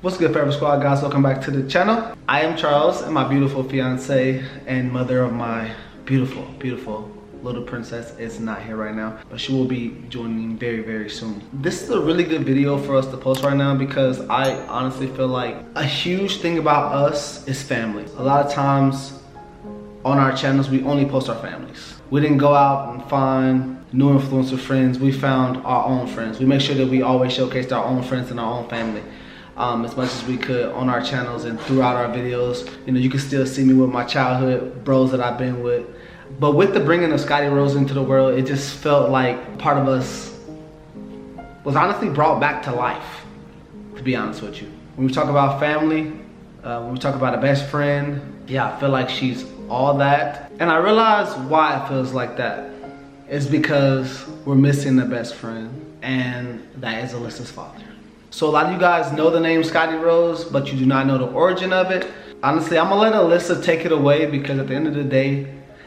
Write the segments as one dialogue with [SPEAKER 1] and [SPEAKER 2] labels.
[SPEAKER 1] What's good, Forever Squad guys? Welcome back to the channel. I am Charles, and my beautiful fiance and mother of my beautiful little princess is not here right now, but she will be joining very soon. This is a really good video for us to post right now because I honestly feel like a huge thing about us is family. A lot of times on our channels, we only post our families. We didn't go out and find new influencer friends. We found our own friends. We make sure that we always showcase our own friends and our own family. As much as we could on our channels and throughout our videos. You know, you can still see me with my childhood bros that I've been with. But with the bringing of Scotty Rose into the world, it just felt like part of us was honestly brought back to life, to be honest with you. When we talk about family, when we talk about a best friend, yeah, I feel like she's all that. And I realize why it feels like that. It's because we're missing a best friend, and that is Alyssa's father. So a lot of you guys know the name Scotty Rose, but you do not know the origin of it. Honestly, I'm gonna let Alyssa take it away because at the end of the day,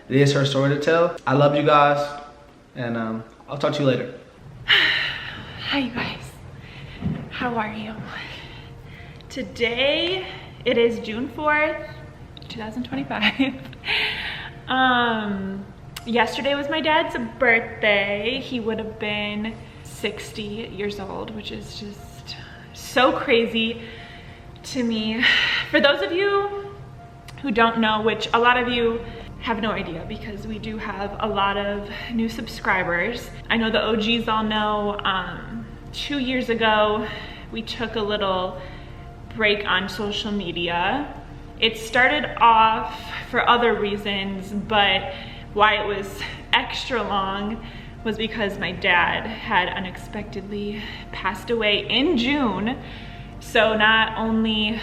[SPEAKER 1] it is her story to tell. I love you guys, and I'll talk to you later.
[SPEAKER 2] Hi you guys, how are you? Today, it is June 4th, 2025. Yesterday was my dad's birthday. He would have been 60 years old, which is just so crazy to me. For those of you who don't know, which a lot of you have no idea because we do have a lot of new subscribers. I know the OGs all know, 2 years ago, we took a little break on social media. It started off for other reasons, but why it was extra long was because my dad had unexpectedly passed away in June. So not only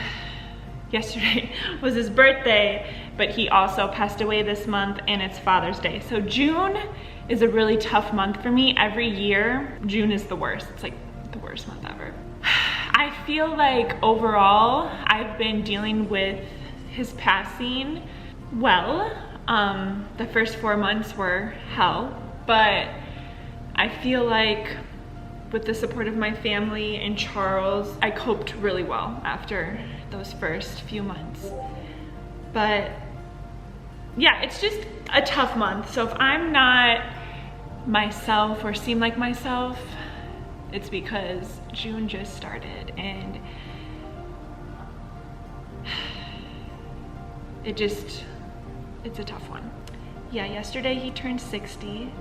[SPEAKER 2] yesterday was his birthday, but he also passed away this month and it's Father's Day. So June is a really tough month for me. Every year, June is the worst. It's like the worst month ever. I feel like overall, I've been dealing with his passing well. The first 4 months were hell, but I feel like with the support of my family and Charles, I coped really well after those first few months. But yeah, it's just a tough month. So if I'm not myself or seem like myself, it's because June just started and it's a tough one. Yeah, yesterday he turned 60.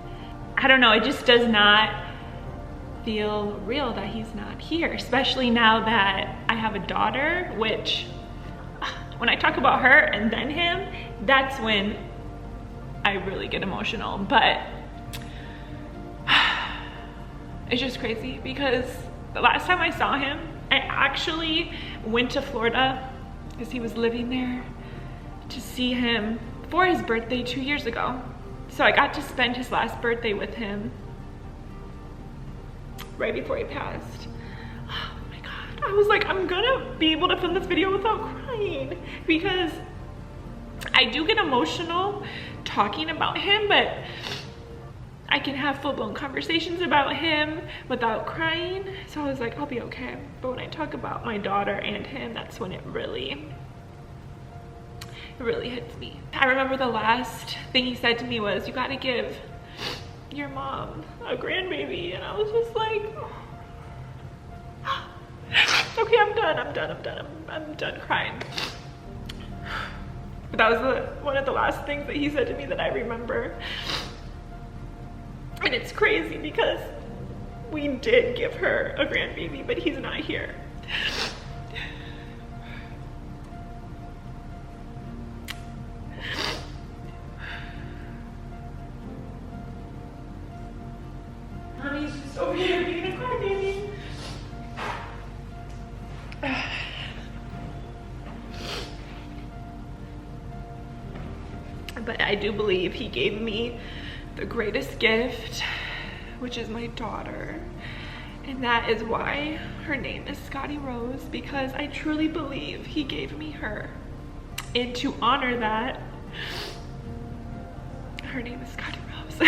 [SPEAKER 2] I don't know, it just does not feel real that he's not here, especially now that I have a daughter, which when I talk about her and then him, that's when I really get emotional. But it's just crazy because the last time I saw him, I actually went to Florida because he was living there to see him for his birthday 2 years ago. So I got to spend his last birthday with him right before he passed. Oh my God. I was like, I'm gonna be able to film this video without crying because I do get emotional talking about him, but I can have full-blown conversations about him without crying. So I was like, I'll be okay. But when I talk about my daughter and him, that's when it really hits me. I remember the last thing he said to me was, you gotta give your mom a grandbaby. And I was just like, okay, I'm done crying. But that was one of the last things that he said to me that I remember. And it's crazy because we did give her a grandbaby, but he's not here. Mommy's just over here being a crybaby. But I do believe he gave me the greatest gift, which is my daughter. And that is why her name is Scotty Rose, because I truly believe he gave me her. And to honor that, her name is Scotty Rose.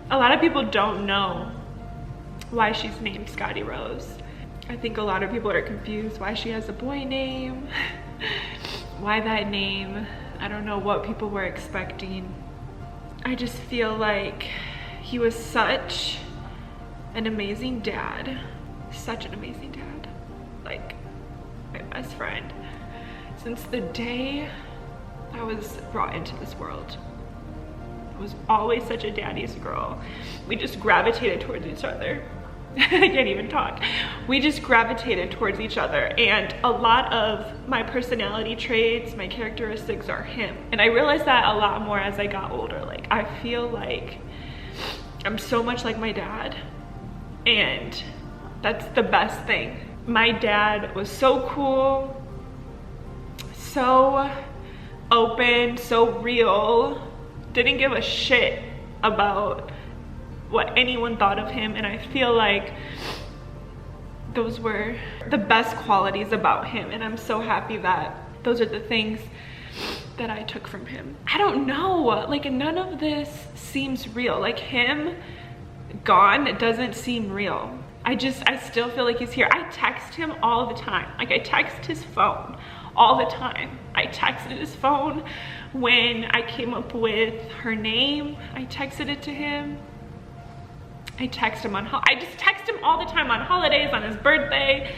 [SPEAKER 2] A lot of people don't know why she's named Scotty Rose. I think a lot of people are confused why she has a boy name, why that name. I don't know what people were expecting. I just feel like he was such an amazing dad, such an amazing dad, like my best friend. Since the day I was brought into this world, I was always such a daddy's girl. We just gravitated towards each other. I can't even talk. We just gravitated towards each other, and a lot of my personality traits, my characteristics are him. And I realized that a lot more as I got older. Like, I feel like I'm so much like my dad, and that's the best thing. My dad was so cool, so open, so real, didn't give a shit about what anyone thought of him, and I feel like those were the best qualities about him, and I'm so happy that those are the things that I took from him. I don't know, like none of this seems real. Like him gone, it doesn't seem real. I still feel like he's here. I text him all the time. Like I text his phone all the time. I texted his phone when I came up with her name. I texted it to him. I text him I just text him all the time on holidays, on his birthday,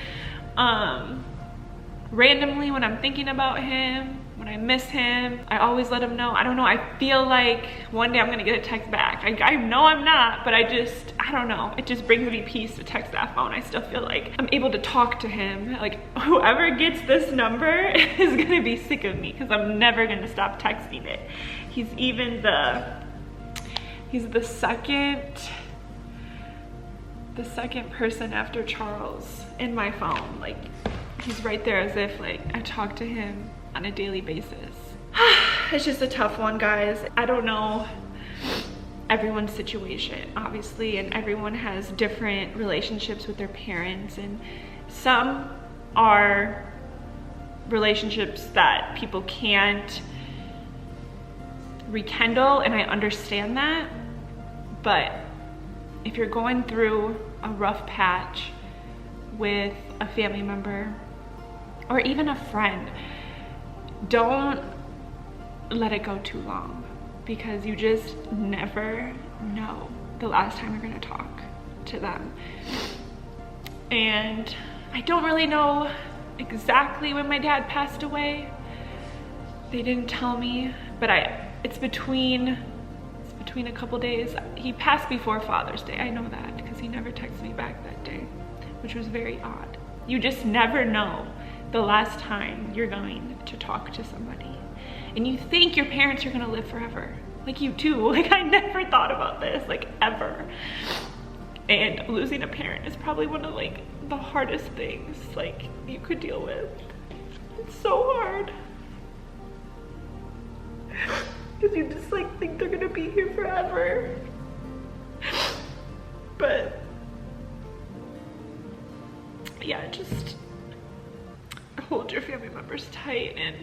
[SPEAKER 2] randomly when I'm thinking about him, when I miss him. I always let him know. I don't know, I feel like one day I'm gonna get a text back. I know I'm not, but I don't know. It just brings me peace to text that phone. I still feel like I'm able to talk to him. Like whoever gets this number is gonna be sick of me because I'm never gonna stop texting it. He's the second person after Charles in my phone. Like he's right there as if like I talk to him on a daily basis. It's just a tough one, guys. I don't know everyone's situation, obviously, and everyone has different relationships with their parents, and some are relationships that people can't rekindle, and I understand that. But if you're going through a rough patch with a family member or even a friend, don't let it go too long, because you just never know the last time you're gonna talk to them. And I don't really know exactly when my dad passed away. They didn't tell me, but it's between a couple days. He passed before Father's Day. I know that because he never texted me back that day, which was very odd. You just never know the last time you're going to talk to somebody. And you think your parents are gonna live forever. Like you too. Like I never thought about this, like ever. And losing a parent is probably one of like the hardest things like you could deal with. It's so hard. Because you just like think they're gonna be here forever. But yeah, just hold your family members tight and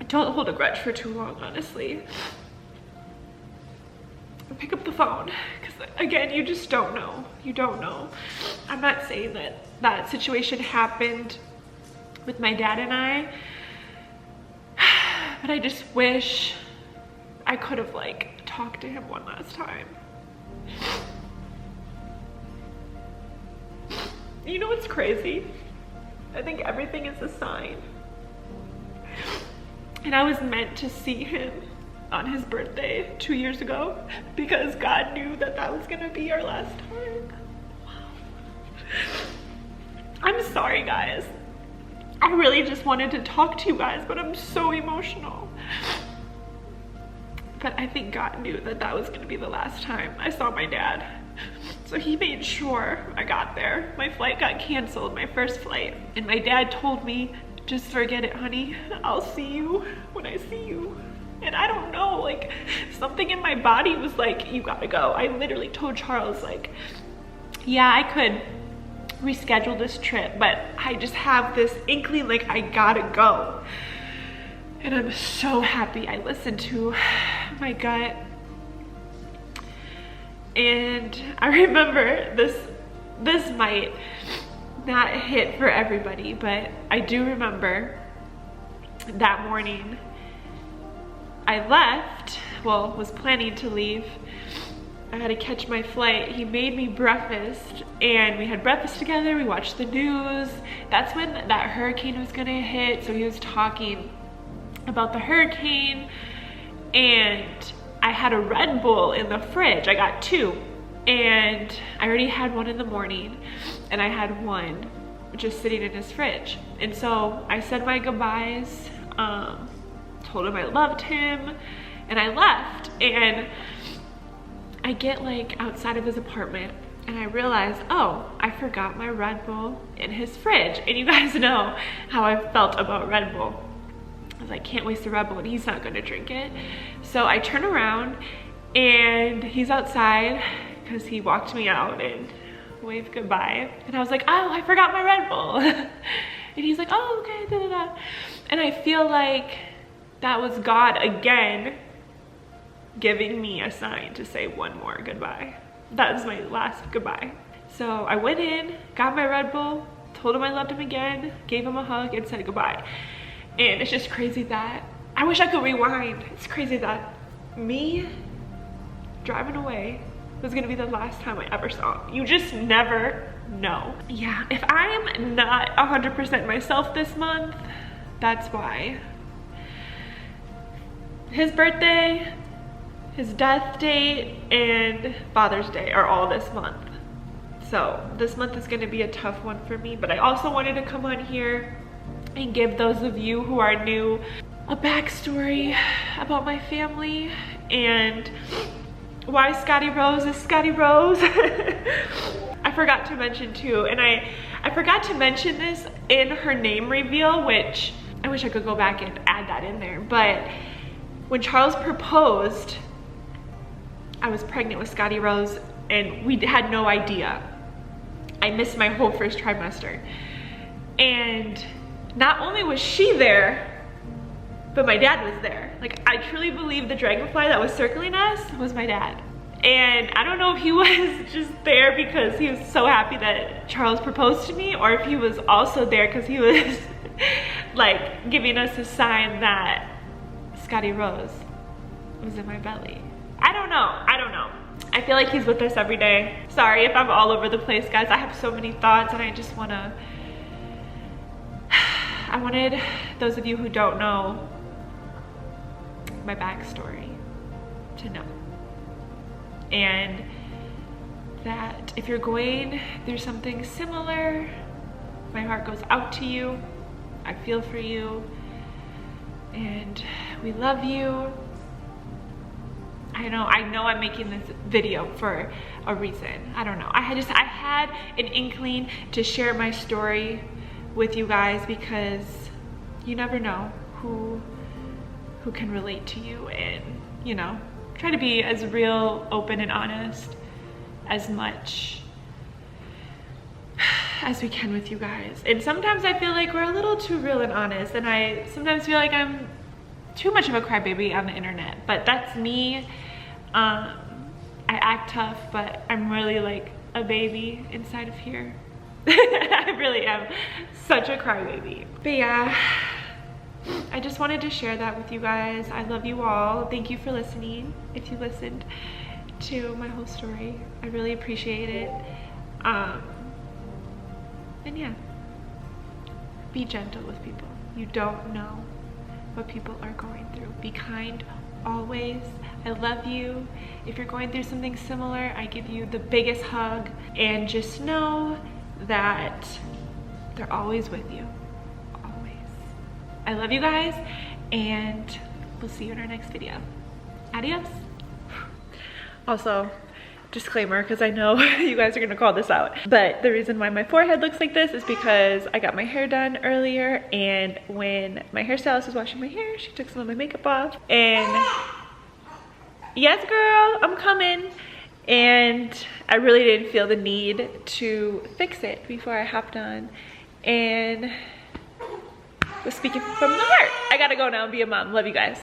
[SPEAKER 2] don't hold a grudge for too long, honestly. Pick up the phone, because again, you just don't know. You don't know. I'm not saying that that situation happened with my dad and I, but I just wish I could have like talked to him one last time. You know what's crazy? I think everything is a sign. And I was meant to see him on his birthday 2 years ago because God knew that that was gonna be our last time. I'm sorry, guys. I really just wanted to talk to you guys, but I'm so emotional. But I think God knew that that was gonna be the last time I saw my dad. So he made sure I got there. My flight got canceled, my first flight. And my dad told me, just forget it, honey. I'll see you when I see you. And I don't know, like something in my body was like, you gotta go. I literally told Charles like, yeah, I could reschedule this trip, but I just have this inkling like I gotta go. And I'm so happy I listened to my gut. And I remember this might not hit for everybody, but I do remember that morning I left, well, was planning to leave. I had to catch my flight. He made me breakfast and we had breakfast together. We watched the news. That's when that hurricane was gonna hit. So he was talking about the hurricane, and I had a Red Bull in the fridge. I got 2, and I already had one in the morning and I had one just sitting in his fridge. And so I said my goodbyes, told him I loved him, and I left. And I get like outside of his apartment and I realized, oh, I forgot my Red Bull in his fridge. And you guys know how I felt about Red Bull. I was like, can't waste the Red Bull and he's not gonna drink it. So I turn around and he's outside because he walked me out and waved goodbye. And I was like, oh, I forgot my Red Bull. And he's like, oh, okay, da da da. And I feel like that was God again giving me a sign to say one more goodbye. That was my last goodbye. So I went in, got my Red Bull, told him I loved him again, gave him a hug, and said goodbye. And it's just crazy that, I wish I could rewind. It's crazy that me driving away was gonna be the last time I ever saw him. You just never know. Yeah, if I am not 100% myself this month, that's why. His birthday, his death date, and Father's Day are all this month. So this month is gonna be a tough one for me, but I also wanted to come on here and give those of you who are new a backstory about my family and why Scotty Rose is Scotty Rose. I forgot to mention too, and I forgot to mention this in her name reveal, which I wish I could go back and add that in there, but when Charles proposed, I was pregnant with Scotty Rose and we had no idea. I missed my whole first trimester. And not only was she there, but my dad was there. Like, I truly believe the dragonfly that was circling us was my dad. And I don't know if he was just there because he was so happy that Charles proposed to me, or if he was also there because he was like giving us a sign that Scotty Rose was in my belly. I don't know. I feel like he's with us every day. Sorry if I'm all over the place, guys. I have so many thoughts and I just wanna, I wanted those of you who don't know my backstory to know. And that if you're going through something similar, my heart goes out to you. I feel for you. And we love you. I know I'm making this video for a reason. I don't know. I had an inkling to share my story with you guys because you never know who can relate to you, and you know, try to be as real, open, and honest as much as we can with you guys. And sometimes I feel like we're a little too real and honest, and I sometimes feel like I'm too much of a crybaby on the internet, but that's me. I act tough, but I'm really like a baby inside of here. I really am such a crybaby. But yeah, I just wanted to share that with you guys. I love you all. Thank you for listening. If you listened to my whole story, I really appreciate it. And yeah, be gentle with people. You don't know what people are going through. Be kind always. I love you. If you're going through something similar, I give you the biggest hug, and just know that they're always with you. Always. I love you guys, and we'll see you in our next video. Adios. Also, disclaimer, because I know you guys are gonna call this out, but the reason why my forehead looks like this is because I got my hair done earlier, and when my hairstylist was washing my hair, she took some of my makeup off, and yes girl, I'm coming, and I really didn't feel the need to fix it before I hopped on and was speaking from the heart. I gotta go now and be a mom. Love you guys.